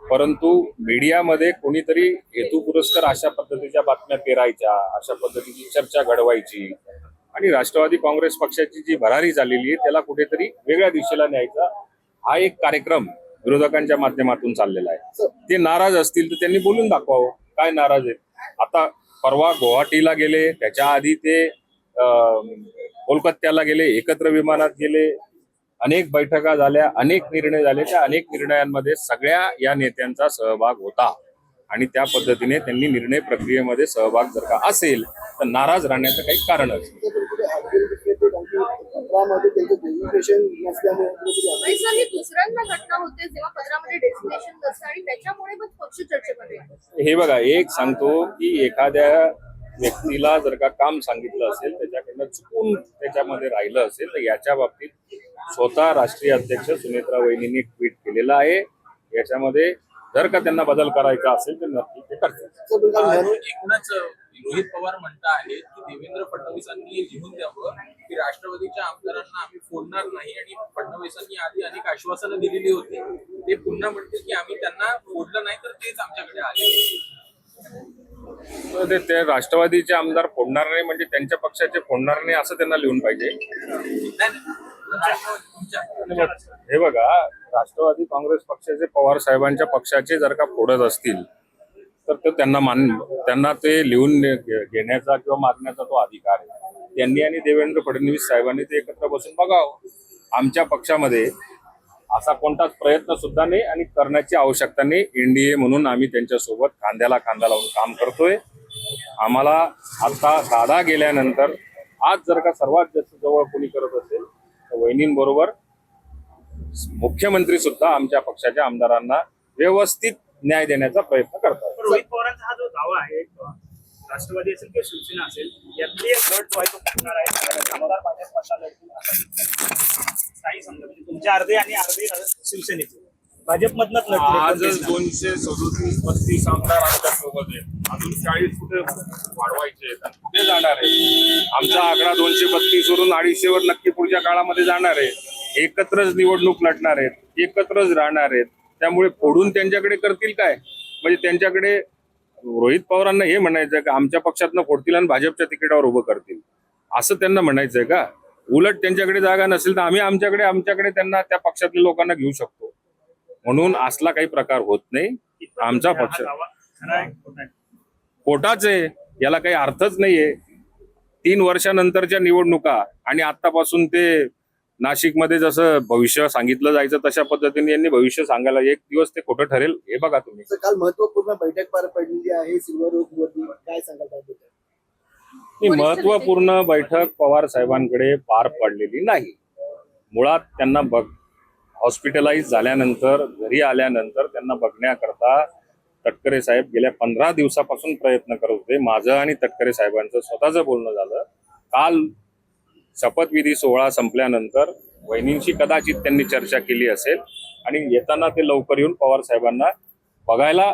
परंतु मीडियामध्ये कोणीतरी हेतुपुरस्सर अशा पद्धतीच्या बातम्या पेरायच्या, अशा पद्धतीची चर्चा घडवायची आणि राष्ट्रवादी काँग्रेस पक्षाची जी भरारी झालेली आहे त्याला कुठेतरी वेगळ्या दिशेला न्यायचा हा एक कार्यक्रम विरोधकांच्या माध्यमातून चाललेला आहे. ते नाराज असतील तर त्यांनी बोलून दाखवावं काय नाराज आहेत. आता परवा गुवाहाटीला गेले, त्याच्या आधी ते कोलकात्याला गेले, एकत्र विमानात गेले, अनेक बैठका झाल्या, अनेक निर्णय झाले. त्या अनेक निर्णयांमध्ये सगळ्या या नेत्यांचा सहभाग होता आणि त्या पद्धतीने त्यांनी निर्णय प्रक्रियेमध्ये सहभाग जर का असेल तर नाराज राहण्याचं काही कारणच नाही. ही दुसऱ्यांदा घटना होते जेव्हा पत्रामध्ये डेस्टिनेशन नसतं आणि त्याच्यामुळे मग पक्ष चर्चेमध्ये येतो. हे बघा, एक सांगतो की एखाद्या व्यक्तीला जर का काम सांगितलं असेल, त्याच्याकडनं चुकून त्याच्यामध्ये राहिलं असेल तर याच्या बाबतीत स्वतः राष्ट्रीय अध्यक्ष सुनेत्रा वहिनींनी ट्विट केलेलं आहे. याच्यामध्ये जर का त्यांना बदल करायचा असेल तर नक्की ते करतील. एकूणच रोहित पवार म्हणता आहेत की देवेंद्र फडणवीसांनी लिहून द्यावं की राष्ट्रवादीच्या आमदारांना आम्ही फोडणार नाही आणि फडणवीसांनी आधी अनेक आश्वासनं दिलेली होती. ते पुन्हा म्हणते की आम्ही त्यांना फोडलं नाही तर तेच आमच्याकडे आले. ते राष्ट्रवादीचे आमदार फोडणार नाही म्हणजे त्यांच्या पक्षाचे फोडणार नाही असं त्यांना लिहून पाहिजे. हे बघा, राष्ट्रवादी काँग्रेस पक्षाचे पवार साहेबांच्या पक्षाचे जर का फोडत असतील तर ते त्यांना ते लिहून घेण्याचा किंवा मागण्याचा तो अधिकार आहे. त्यांनी आणि देवेंद्र फडणवीस साहेबांनी ते एकत्र बसून बघावं. आमच्या पक्षामध्ये असा कोणताच प्रयत्न सुद्धा नाही आणि करण्याची आवश्यकता नाही. एनडीए म्हणून आम्ही त्यांच्यासोबत खांद्याला खांदा लावून काम करतोय. आम्हाला आता दादा गेल्यानंतर आज जर का सर्वात जास्त जवळ कोणी करत असेल तर वहिनींबरोबर मुख्यमंत्री सुद्धा आमच्या पक्षाच्या आमदारांना व्यवस्थित न्याय देण्याचा प्रयत्न करतात. रोहित पवारांचा हा जो दावा आहे, राष्ट्रवादी असेल किंवा शिवसेना असेल, यातली एक गट जो आहे तो फुटणार आहे. आमदार भाजपला लढतील असं काही समजा, म्हणजे तुमचे अर्धे आणि अर्धे शिवसेनेचे भाजपमधनच आज लढतील. 237-35 आमदार आमच्या सोबत आहेत. अजून 40 कुठे वाढवायचे आहेत, कुठे जाणार आहे? आमचा आकडा 232 वरून 250 वर नक्की पुढच्या काळामध्ये जाणार आहे. एकत्रच निवडणूक लढणार आहेत, एकत्रच राहणार आहेत. त्यामुळे फोडून त्यांच्याकडे करतील काय? म्हणजे त्यांच्याकडे रोहित पवारांना हे म्हणायचं का आमच्या पक्षातनं फोडतील आणि भाजपच्या तिकिटावर उभं करतील, असं त्यांना म्हणायचंय का? उलट त्यांच्याकडे जागा नसेल तर आम्ही आमच्याकडे त्यांना त्या पक्षातल्या लोकांना घेऊ शकतो. म्हणून असला काही प्रकार होत नाही. आमचा पक्ष खोटाच आहे, याला काही अर्थच नाहीये. 3 वर्षानंतरच्या निवडणुका आणि आतापासून ते नाशिकमध्ये जसं भविष्य सांगितलं जायचं तशा पद्धतीने यांनी भविष्य सांगायला एक दिवस ते खोटं ठरेल. हे बघा तुम्ही. काल महत्वपूर्ण बैठक पार पडलेली आहे सिल्वर ओक वरती, काय सांगाल? ही महत्वपूर्ण बैठक पवार साहेबांकडे पार पडलेली नाही. मुळात त्यांना हॉस्पिटलाइज झाल्यानंतर घरी आल्यानंतर त्यांना बघण्याकरता तटकरे साहेब गेल्या 15 दिवसापासून प्रयत्न करत होते. माझं आणि तटकरे साहेबांचं स्वतःचं बोलणं झालं. काल शपथविधी सोहळा संपल्यानंतर वहिनींशी कदाचित त्यांनी चर्चा केली असेल आणि येताना ते लवकर येऊन पवार साहेबांना बघायला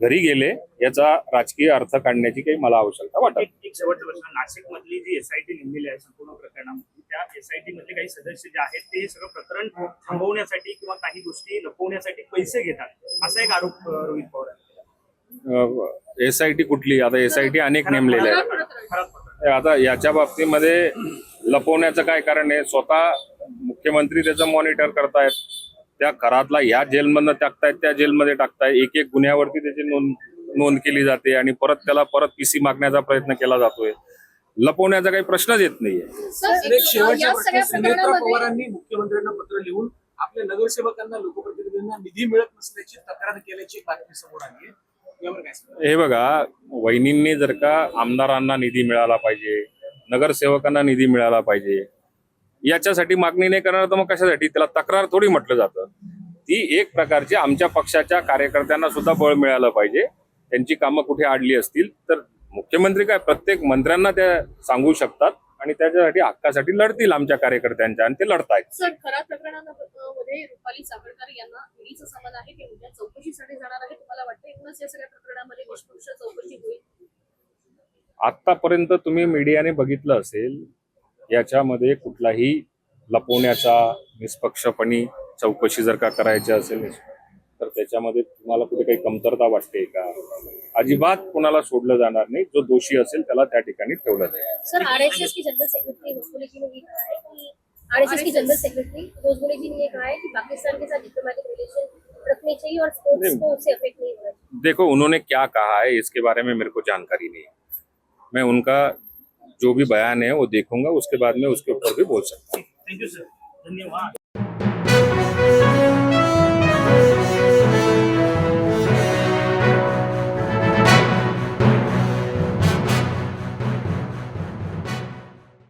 घरी गेले. याचा राजकीय अर्थ काढण्याची काही मला आवश्यकता वाटत. एक शेवटचा प्रश्न, नाशिक मधली जी एसआयटी नेमलेली आहे संपूर्ण प्रकरणामध्ये, त्या एसआयटी मधले काही सदस्य जे आहेत ते सगळं प्रकरण थांबवण्यासाठी किंवा काही गोष्टी लपवण्यासाठी पैसे घेतात, असा एक आरोप रोहित पवार. एसआयटी कुठली? आता एसआयटी अनेक नेमलेल्या आहेत. आता याच्या बाबतीमध्ये लपवण्याचं काय कारण आहे? स्वतः मुख्यमंत्री त्याचं मॉनिटर करतायत. त्या घरातला ह्या जेलमधनं टाकतायत, त्या जेलमध्ये टाकतायत. एक गुन्ह्यावरती त्याची नोंद केली जाते आणि त्याला पीसी मागण्याचा प्रयत्न केला जातोय. लपवण्याचा काही प्रश्नच येत नाहीये. शेवटच्या प्रश्न, सुनेत्रा पवारांनी मुख्यमंत्र्यांना पत्र लिहून आपल्या नगरसेवकांना, लोकप्रतिनिधींना निधी मिळत नसल्याची तक्रार केल्याची बातमी समोर आली आहे. यावर काय सांगा? हे बघा, वहिनींनी जर का आमदारांना निधी मिळाला पाहिजे, नगरसेवकांना निधी मिळाला पाहिजे, याच्यासाठी मागणी नाही करणार तर मग कशासाठी? त्याला तक्रार थोडी म्हटलं जातं. ती एक प्रकारची आमच्या पक्षाच्या कार्यकर्त्यांना सुद्धा बळ मिळालं पाहिजे. त्यांची कामं कुठे अडली असतील तर मुख्यमंत्री काय प्रत्येक मंत्र्यांना त्या सांगू शकतात आणि त्याच्यासाठी हक्कासाठी लढतील आमच्या कार्यकर्त्यांच्या, आणि ते लढतायत. सर, खऱ्या प्रकरणामध्ये रुपाली चाकणकर यांना ईडीचं समन आहे, ते उद्या चौकशीसाठी जाणार आहे. तुम्हाला वाटतं एकूणच या सगळ्या प्रकरणामध्ये निष्पक्ष चौकशी होईल? आतापर्यंत तुम्ही मीडियाने बघितलं असेल, याच्यामध्ये कुठलाही लपवण्याचा, निष्पक्षपणे चौकशी जर का करायची असेल तर त्याच्यामध्ये तुम्हाला कुठे काही कमतरता वाटते का? अजिबात कोणाला सोडलं जाणार नाही. जो दोषी असेल त्याला त्या ठिकाणी ठेवलं जाईल. सर आरएसएस की जनरल सेक्रेटरी रोजबोले जी ने ये कहा है कि आरएसएस की जनरल सेक्रेटरी रोजबोले जी ने ये कहा है कि पाकिस्तान के साथ डिप्लोमेटिक रिलेशन रखने चाहिए और स्पोर्ट्स को उससे अफेक्ट नहीं होना चाहिए। देखो उन्होंने क्या कहा है इसके बारे में मेरे को जानकारी नहीं है. मैं उनका जो भी बयान है वो देखूंगा, उसके बाद में उसके ऊपर भी बोल सकता हूँ. थँक्यू सर, धन्यवाद.